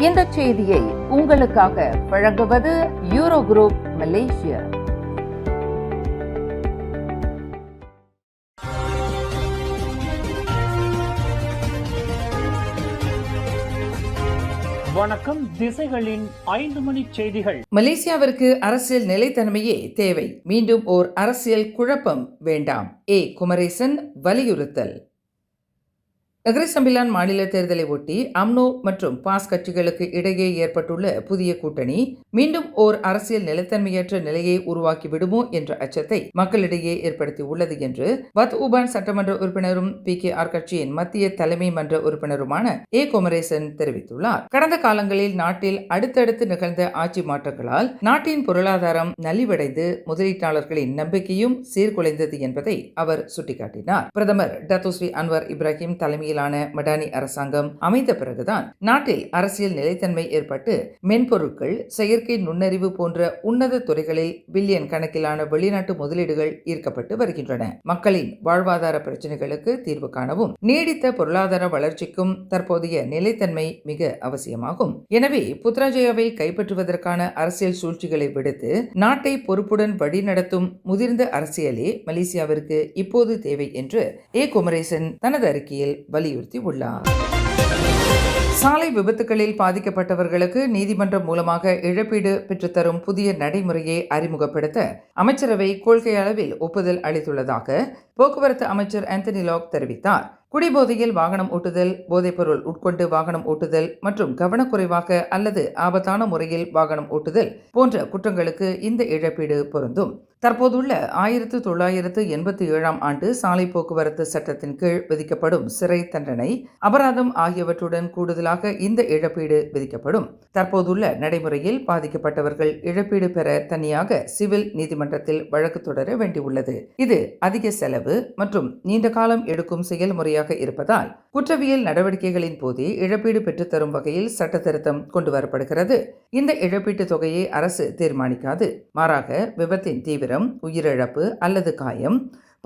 இந்த செய்தியை உங்களுக்காக வழங்குவது யூரோ குரூப் மலேசியா. வணக்கம். திசைகளின் 5 மணி செய்திகள். மலேசியாவிற்கு அரசியல் நிலைத்தன்மையே தேவை. மீண்டும் ஓர் அரசியல் குழப்பம் வேண்டாம். குமரேசன் வலியுறுத்தல். நகர சம்பிலான் மாநில தேர்தலை ஒட்டி அம்னோ மற்றும் பாஸ் கட்சிகளுக்கு இடையே ஏற்பட்டுள்ள புதிய கூட்டணி மீண்டும் ஓர் அரசியல் நிலைத்தன்மையற்ற நிலையை உருவாக்கி விடுமோ என்ற அச்சத்தை மக்களிடையே ஏற்படுத்தி உள்ளது என்று வத் உபான் சட்டமன்ற உறுப்பினரும் PKR கட்சியின் மத்திய தலைமை மன்ற உறுப்பினருமான குமரேசன் தெரிவித்துள்ளார். கடந்த காலங்களில் நாட்டில் அடுத்தடுத்து நிகழ்ந்த ஆட்சி மாற்றங்களால் நாட்டின் பொருளாதாரம் நலிவடைந்து முதலீட்டாளர்களின் நம்பிக்கையும் சீர்குலைந்தது என்பதை அவர் சுட்டிக்காட்டினார். பிரதமர் டத்தோஸ்ரீ அன்வர் இப்ராஹிம் தலைமையில் மடானி அரசாங்கம் அமைந்த பிறகுதான் நாட்டில் அரசியல் நிலைத்தன்மை ஏற்பட்டு மென்பொருட்கள், செயற்கை நுண்ணறிவு போன்ற உன்னத துறைகளில் பில்லியன் கணக்கிலான வெளிநாட்டு முதலீடுகள் ஈர்க்கப்பட்டு வருகின்றன. மக்களின் வாழ்வாதார பிரச்சனைகளுக்கு தீர்வு காணவும் நீடித்த பொருளாதார வளர்ச்சிக்கும் தற்போதைய நிலைத்தன்மை மிக அவசியமாகும். எனவே புத்ராஜயாவை கைப்பற்றுவதற்கான அரசியல் சூழ்ச்சிகளை விடுத்து நாட்டை பொறுப்புடன் வழிநடத்தும் முதிர்ந்த அரசியலே மலேசியாவிற்கு இப்போது தேவை என்று குமரேசன் தனது அறிக்கையில் வலியுறுத்தி உள்ளார். சாலை விபத்துகளில் பாதிக்கப்பட்டவர்களுக்கு நீதிமன்றம் மூலமாக இழப்பீடு பெற்றுத்தரும் புதிய நடைமுறையை அறிமுகப்படுத்த அமைச்சரவை கொள்கை அளவில் ஒப்புதல் அளித்துள்ளதாக போக்குவரத்து அமைச்சர் ஆந்தனி லாக் தெரிவித்தார். குடிபோதையில் வாகனம் ஓட்டுதல், போதைப்பொருள் உட்கொண்டு வாகனம் ஓட்டுதல் மற்றும் கவனக்குறைவாக அல்லது ஆபத்தான முறையில் வாகனம் ஓட்டுதல் போன்ற குற்றங்களுக்கு இந்த இழப்பீடு பொருந்தும். தற்போதுள்ள 1987 ஆண்டு சாலை போக்குவரத்து சட்டத்தின் கீழ் விதிக்கப்படும் சிறை தண்டனை, அபராதம் ஆகியவற்றுடன் கூடுதலாக இந்த இழப்பீடு விதிக்கப்படும். தற்போதுள்ள நடைமுறையில் பாதிக்கப்பட்டவர்கள் இழப்பீடு பெற தனியாக சிவில் நீதிமன்றத்தில் வழக்கு தொடர வேண்டியுள்ளது. இது அதிக செலவு மற்றும் நீண்ட காலம் எடுக்கும் செயல்முறையாக இருப்பதால் குற்றவியல் நடவடிக்கைகளின் போதே இழப்பீடு பெற்றுத்தரும் வகையில் சட்ட திருத்தம் கொண்டுவரப்படுகிறது. இந்த இழப்பீட்டு தொகையை அரசு தீர்மானிக்காது. மாறாக விபத்தின் தீவிரம், உயிரிழப்பு அல்லது காயம்,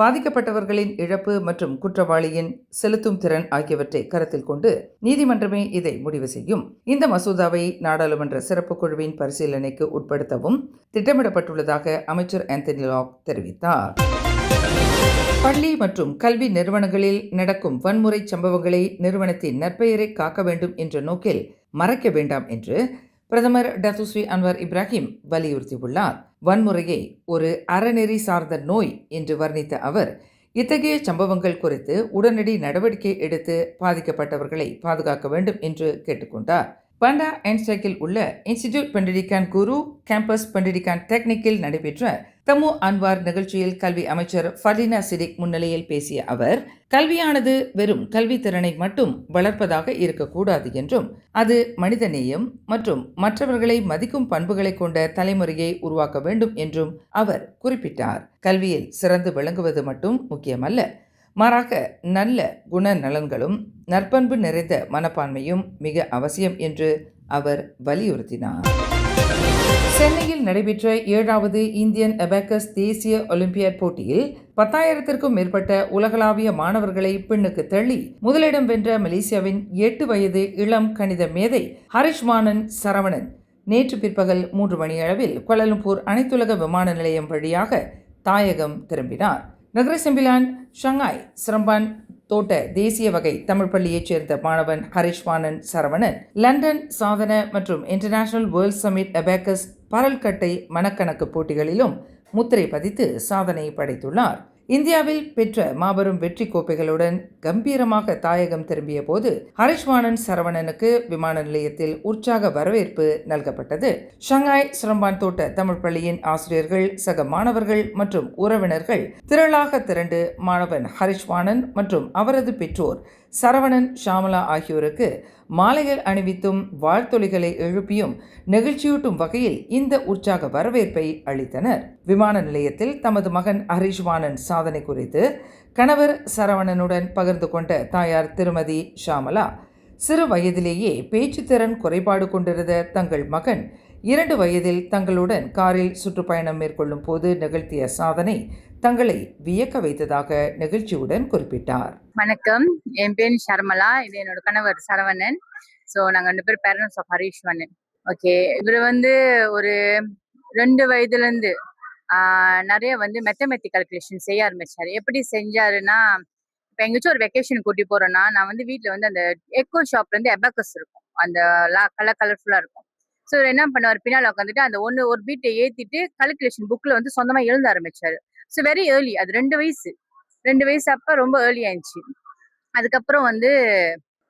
பாதிக்கப்பட்டவர்களின் இழப்பு மற்றும் குற்றவாளியின் செலுத்தும் திறன் ஆகியவற்றை கருத்தில் கொண்டு நீதிமன்றமே இதை முடிவு செய்யும். இந்த மசோதாவை நாடாளுமன்ற சிறப்பு குழுவின் பரிசீலனைக்கு உட்படுத்தவும் திட்டமிடப்பட்டுள்ளதாக அமைச்சர் ஆந்தனி லாக் தெரிவித்தார். பள்ளி மற்றும் கல்வி நிறுவனங்களில் நடக்கும் வன்முறை சம்பவங்களை நிறுவனத்தின் நற்பெயரை காக்க வேண்டும் என்ற நோக்கில் மறைக்க வேண்டாம் என்று பிரதமர் டத்தோஸ்ரீ அன்வர் இப்ராஹிம் வலியுறுத்தியுள்ளார். வன்முறையை ஒரு அறநெறி சார்ந்த நோய் என்று வர்ணித்த அவர் இத்தகைய சம்பவங்கள் குறித்து உடனடி நடவடிக்கை எடுத்து பாதிக்கப்பட்டவர்களை பாதுகாக்க வேண்டும் என்று கேட்டுக்கொண்டார். பண்டா என்ஸ்டேக்கில் உள்ள இன்ஸ்டிடியூட் பெண்டிடிகான் குரு கேம்பஸ் பெண்டிடிகான் டெக்னிக்கில் நடைபெற்ற தமு அன்வார் நிகழ்ச்சியில் கல்வி அமைச்சர் ஃபர்டினா சிடிக் முன்னிலையில் பேசிய அவர், கல்வியானது வெறும் கல்வித்திறனை மட்டும் வளர்ப்பதாக இருக்கக்கூடாது என்றும் அது மனிதநேயம் மற்றும் மற்றவர்களை மதிக்கும் பண்புகளை கொண்ட தலைமுறையை உருவாக்க வேண்டும் என்றும் அவர் குறிப்பிட்டார். கல்வியில் சிறந்து விளங்குவது மட்டும் முக்கியமல்ல, மாறாக நல்ல குணநலன்களும் நற்பண்பு நிறைந்த மனப்பான்மையும் மிக அவசியம் என்று அவர் வலியுறுத்தினார். சென்னையில் நடைபெற்ற 7வது இந்தியன் அபாக்கஸ் தேசிய ஒலிம்பியாட் போட்டியில் 10,000க்கும் மேற்பட்ட உலகளாவிய மாணவர்களை பின்னுக்கு தள்ளி முதலிடம் வென்ற மலேசியாவின் 8 வயது இளம் கணித மேதை ஹரிஷ்மானன் சரவணன் நேற்று பிற்பகல் 3 மணியளவில் கோலாலம்பூர் அனைத்துலக விமான நிலையம் வழியாக தாயகம் திரும்பினார். நகர செம்பிலான் ஷங்காய் சிரம்பான் தோட்ட தேசிய வகை தமிழ் பள்ளியைச் சேர்ந்த மாணவன் ஹரிஷ்மானன் சரவணன் லண்டன் சாதன மற்றும் இன்டர்நேஷனல் வேர்ல்ட் சமிட் அபாக்கஸ் பரல்கட்டை மனக்கணக்கு போட்டிகளிலும் முத்திரை பதித்து சாதனை படைத்துள்ளார். இந்தியாவில் பெற்ற மாபெரும் வெற்றி கோப்பைகளுடன் கம்பீரமாக தாயகம் திரும்பிய போது ஹரிஷ்மானன் சரவணனுக்கு விமான நிலையத்தில் உற்சாக வரவேற்பு நல்கப்பட்டது. ஷங்காய் சிரம்பான் தோட்ட தமிழ் பள்ளியின் ஆசிரியர்கள், சக மாணவர்கள் மற்றும் உறவினர்கள் திரளாக திரண்டு மாணவன் ஹரிஷ்மானன் மற்றும் அவரது பெற்றோர் சரவணன், ஷாமலா ஆகியோருக்கு மாலைகள் அணிவித்தும் வாழ்த்தொலிகளை எழுப்பியும் நெகிழ்ச்சியூட்டும் வகையில் இந்த உற்சாக வரவேற்பை அளித்தனர். விமான நிலையத்தில் தமது மகன் ஹரிஷ்மானன் சாதனை குறித்து கணவர் சரவணனுடன் பகிர்ந்து கொண்ட தாயார் திருமதி ஷாமலா, சிறு வயதிலேயே பேச்சுத்திறன் குறைபாடு கொண்டிருந்த தங்கள் மகன் 2 வயதில் தங்களுடன் காரில் சுற்றுப்பயணம் மேற்கொள்ளும் போது நிகழ்த்திய சாதனை தங்களை வியக்க வைத்ததாக நெகிழ்ச்சியுடன் குறிப்பிட்டார். வணக்கம், என் பேர் ஷர்மலா. இது என்னோட கணவர் சரவணன். ஸோ நாங்கள் 2 பேர் பேரண்ட்ஸ் ஆஃப் ஹரிஷ்வர்தன். ஓகே, இவர் வந்து ஒரு 2 வயதுலேருந்து நிறைய வந்து மேத்தமெட்டிக் கால்குலேஷன் செய்ய ஆரம்பிச்சாரு. எப்படி செஞ்சாருன்னா, இப்போ எங்கேயாச்சும் ஒரு வெக்கேஷன் கூட்டி போறோம்னா, நான் வந்து வீட்டில் வந்து அந்த எக்கோ ஷாப்லேருந்து அபாக்கஸ் இருக்கும், அந்த கலர்ஃபுல்லாக இருக்கும். ஸோ என்ன பண்ணுவார், பின்னால் உட்காந்துட்டு அந்த ஒரு பீட்டை ஏற்றிட்டு கால்குலேஷன் புக்கில் வந்து சொந்தமாக எழுத ஆரம்பிச்சாரு. ஸோ வெரி ஏர்லி, அது 2 வயசு அப்போ ரொம்ப ஏர்லி ஆயிடுச்சு. அதுக்கப்புறம் வந்து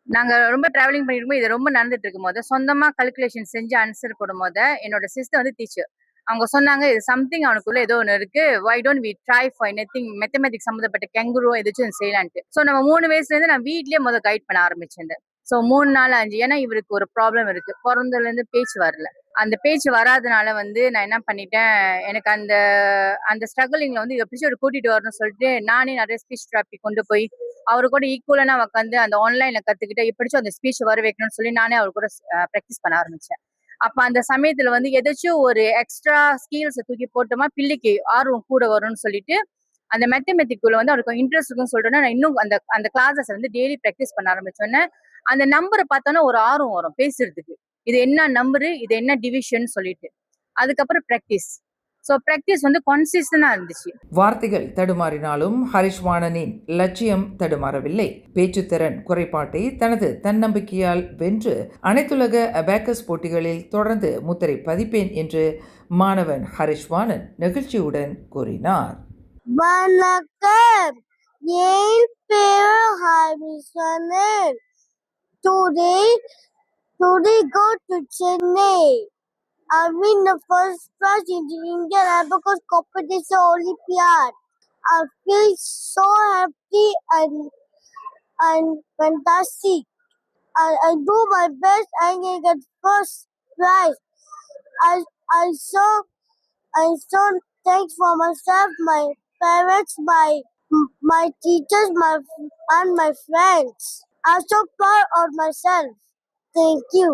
நாங்கள் ரொம்ப ட்ராவலிங் பண்ணிருக்கோம், இது ரொம்ப நடந்துட்டு இருக்கும் போது சொந்தமாக கால்குலேஷன் செஞ்சு ஆன்சர் போடும் போது என்னோட சிஸ்டர் வந்து டீச்சர் அவங்க சொன்னாங்க, இது சம்திங் அவனுக்குள்ள ஏதோ ஒன்று இருக்கு, why don't we try for anything mathematics சம்மந்தப்பட்ட கெங்குரோ எதாச்சும் செய்யலான்ட்டு. ஸோ நம்ம 3 வயசுலேருந்து நான் வீட்லயே முதல் கைட் பண்ண ஆரம்பிச்சேன். ஸோ 3 4 5, ஏன்னா இவருக்கு ஒரு ப்ராப்ளம் இருக்கு, பிறந்ததுலேருந்து பேச்சு வரல. அந்த பேச்சு வராதனால வந்து நான் என்ன பண்ணிட்டேன், எனக்கு அந்த ஸ்ட்ரகிளிங்ல வந்து எபிசோடு கூட்டிட்டு வரணும்னு சொல்லிட்டு நானே நிறைய ஸ்பீச் தெரப்பி கொண்டு போய் அவரு கூட ஈக்குவலா உட்காந்து அந்த ஆன்லைன்ல கத்துக்கிட்டு எப்படிச்சும் அந்த ஸ்பீச் வர வைக்கணும்னு சொல்லி நானே அவர் கூட ப்ராக்டிஸ் பண்ண ஆரம்பிச்சேன். அப்ப அந்த சமயத்துல வந்து எதாச்சும் ஒரு எக்ஸ்ட்ரா ஸ்கில்ஸ் தூக்கி போட்டோமா பிள்ளைக்கு ஆர்வம் கூட வரும்னு சொல்லிட்டு அந்த மேத்தமெட்டிக்குள்ள வந்து அவருக்கு இன்ட்ரெஸ்ட் இருக்குன்னு சொல்லிட்டோன்னா நான் இன்னும் அந்த கிளாஸஸ் வந்து டெய்லி ப்ராக்டிஸ் பண்ண ஆரம்பிச்சோன்னே அந்த நம்பரை பார்த்தோன்னா ஒரு ஆர்வம் வரும் பேசுறதுக்கு, இது என்ன நம்பரு, இது என்ன டிவிஷன் சொல்லிட்டு. அதுக்கப்புறம் ப்ராக்டிஸ். ஸோ ப்ராக்டிஸ் வந்து கன்சிஸ்டண்டா இருந்துச்சு. வார்த்தைகள் தடுமாறினாலும் ஹரிஷ்வர்தனின் லட்சியம் தடுமாறவில்லை. பேச்சுத்திறன் குறைபாட்டை தனது தன்னம்பிக்கையால் வென்று அனைத்துலக அபாக்கஸ் போட்டிகளில் தொடர்ந்து முத்திரை பதிப்பேன் என்று மாணவன் ஹரிஷ்வர்தன் நெகிழ்ச்சியுடன் கூறினார். வணக்கம், என் பேர் ஹரிஷ்வர்தன். Today go to Chennai. I win the first prize in the Indian Abacus Competition Olympiad. I feel so happy and fantastic. I do my best and I get first prize. I so thanks for myself, my parents, my teachers, and my friends. I'm so proud of myself. Thank you.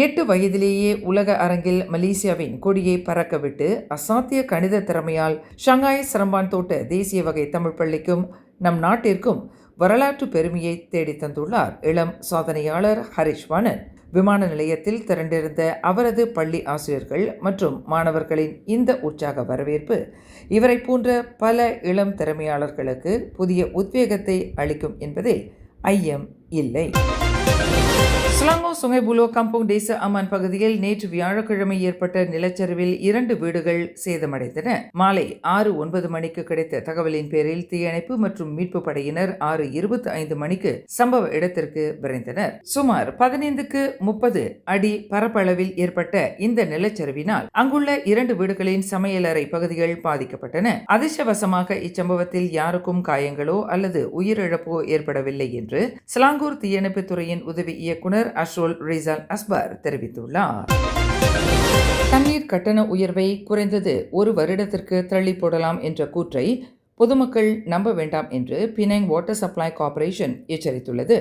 8 வயதிலேயே உலக அரங்கில் மலேசியாவின் கொடியை பறக்கவிட்டு அசாத்திய கணித திறமையால் Shanghai Seremban தோட்ட தேசிய வகை தமிழ் பள்ளிக்கும் நம் நாட்டிற்கும் வரலாற்று பெருமையை தேடித் தந்துள்ளார் இளம் சாதனையாளர் ஹரிஷ்வர்தன். விமான நிலையத்தில் திரண்டிருந்த அவரது பள்ளி ஆசிரியர்கள் மற்றும் மாணவர்களின் இந்த உற்சாக வரவேற்பு இவரை போன்ற பல இளம் திறமையாளர்களுக்கு புதிய உத்வேகத்தை அளிக்கும் என்பதில் ஐயம் இல்லை. செலாங்கோர் சுங்கை புலோ கம்போங் தேச அமான் பகுதியில் நேற்று வியாழக்கிழமை ஏற்பட்ட நிலச்சரிவில் 2 வீடுகள் சேதமடைந்தன. மாலை 6:09 மணிக்கு கிடைத்த தகவலின் பேரில் தீயணைப்பு மற்றும் மீட்பு படையினர் 6:25 மணிக்கு சம்பவ இடத்திற்கு விரைந்தனர். சுமார் 15-30 அடி பரப்பளவில் ஏற்பட்ட இந்த நிலச்சரிவினால் அங்குள்ள 2 வீடுகளின் சமையலறை பகுதிகள் பாதிக்கப்பட்டன. அதிர்ஷ்டவசமாக இச்சம்பவத்தில் யாருக்கும் காயங்களோ அல்லது உயிரிழப்போ ஏற்படவில்லை என்று செலாங்கூர் தீயணைப்பு துறையின் உதவி இயக்குனர் அஷ்ரோல் ரிசால் அஸ்பார் தெரிவித்துள்ளார். தண்ணீர் கட்டண உயர்வை குறைந்தது 1 வருடத்திற்கு தள்ளி போடலாம் என்ற கூற்றை பொதுமக்கள் நம்ப வேண்டாம் என்று பினாங் வாட்டர் சப்ளை கார்ப்பரேஷன் எச்சரித்துள்ளது.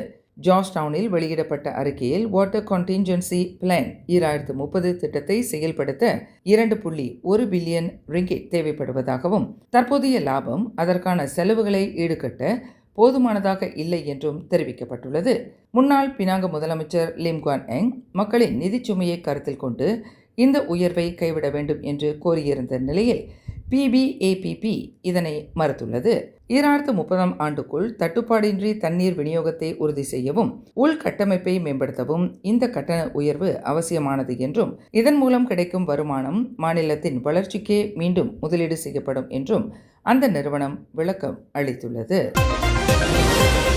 ஜார்ஜ் டவுனில் வெளியிடப்பட்ட அறிக்கையில் வாட்டர் கான்டின்ஜென்சி பிளான் 2030 திட்டத்தை செயல்படுத்த 2.1 பில்லியன் ரிங்கிட் தேவைப்படுவதாகவும் தற்போதைய லாபம் அதற்கான செலவுகளை ஈடுகட்ட போதுமானதாக இல்லை என்றும் தெரிவிக்கப்பட்டுள்ளது. முன்னாள் பினாங்க முதலமைச்சர் லிம் குவான் எங் மக்களின் நிதிச்சுமையை கருத்தில் கொண்டு இந்த உயர்வை கைவிட வேண்டும் என்று கோரியிருந்த நிலையில் PBAPP இதனை மறுத்துள்ளது. 2030 ஆண்டுக்குள் தட்டுப்பாடின்றி தண்ணீர் விநியோகத்தை உறுதி செய்யவும் உள்கட்டமைப்பை மேம்படுத்தவும் இந்த கட்டண உயர்வு அவசியமானது என்றும் இதன் மூலம் கிடைக்கும் வருமானம் மாநிலத்தின் வளர்ச்சிக்கே மீண்டும் முதலீடு செய்யப்படும் என்றும் அந்த நிறுவனம் விளக்கம் அளித்துள்ளது.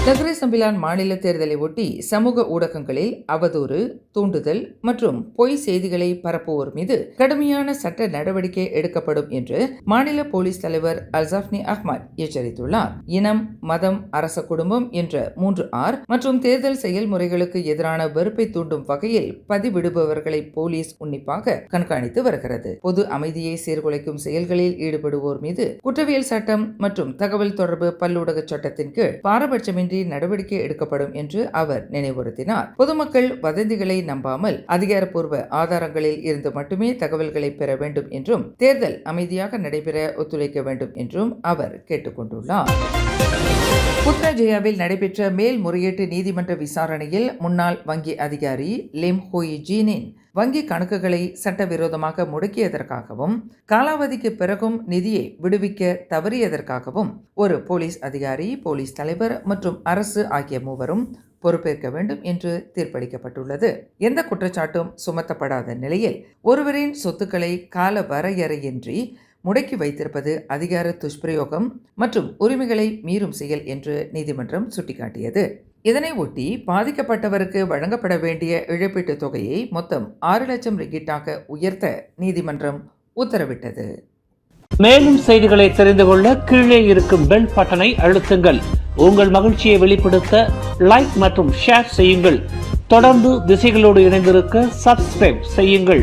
நகரி சம்பிலான் மாநில தேர்தலை ஒட்டி சமூக ஊடகங்களில் அவதூறு, தூண்டுதல் மற்றும் பொய் செய்திகளை பரப்புவோர் மீது கடுமையான சட்ட நடவடிக்கை எடுக்கப்படும் என்று மாநில போலீஸ் தலைவர் அல்சாஃப்னி அஹ்மத் எச்சரித்துள்ளார். இனம், மதம், அரச குடும்பம் என்ற 3R மற்றும் தேர்தல் செயல்முறைகளுக்கு எதிரான வெறுப்பை தூண்டும் வகையில் பதிவிடுபவர்களை போலீஸ் உன்னிப்பாக கண்காணித்து வருகிறது. பொது அமைதியை சீர்குலைக்கும் செயல்களில் ஈடுபடுவோர் மீது குற்றவியல் சட்டம் மற்றும் தகவல் தொடர்பு பல்லூடக சட்டத்தின் கீழ் பாரபட்சமின்றி நடவடிக்கை எடுக்கப்படும் என்று அவர் நினைவுறுத்தினார். பொதுமக்கள் வதந்திகளை நம்பாமல் அதிகாரப்பூர்வ ஆதாரங்களில் இருந்து மட்டுமே தகவல்களை பெற வேண்டும் என்றும் தேர்தல் அமைதியாக நடைபெற ஒத்துழைக்க வேண்டும் என்றும் அவர் கேட்டுக்கொண்டுள்ளார். புத்ராஜயாவில் நடைபெற்ற மேல்முறையீட்டு நீதிமன்ற விசாரணையில் முன்னாள் வங்கி அதிகாரி லிம் ஹோய் ஜீனின் வங்கி கணக்குகளை சட்டவிரோதமாக முடக்கியதற்காகவும் காலாவதிக்கு பிறகும் நிதியை விடுவிக்க தவறியதற்காகவும் ஒரு போலீஸ் அதிகாரி, போலீஸ் தலைவர் மற்றும் அரசு ஆகிய மூவரும் பொறுப்பேற்க வேண்டும் என்று தீர்ப்பளிக்கப்பட்டுள்ளது. எந்த குற்றச்சாட்டும் சுமத்தப்படாத நிலையில் ஒருவரின் சொத்துக்களை கால வரையறையின்றி முடக்கி வைத்திருப்பது அதிகார துஷ்பிரயோகம் மற்றும் உரிமைகளை மீறும் செயல் என்று நீதிமன்றம் சுட்டிக்காட்டியது. இதனை ஒட்டி பாதிக்கப்பட்டவருக்கு வழங்கப்பட வேண்டிய இழப்பீட்டுத் தொகையை மொத்தம் 6 லட்சம் ரிங்கிட்டாக உயர்த்த நீதிமன்றம் உத்தரவிட்டது. மேலும் செய்திகளை தெரிந்து கொள்ள கீழே இருக்கும் பெல் பட்டனை அழுத்துங்கள். உங்கள் மகிழ்ச்சியை வெளிப்படுத்த லைக் மற்றும் ஷேர் செய்யுங்கள். தொடர்ந்து திசைகளோடு இணைந்திருக்க சப்ஸ்கிரைப் செய்யுங்கள்.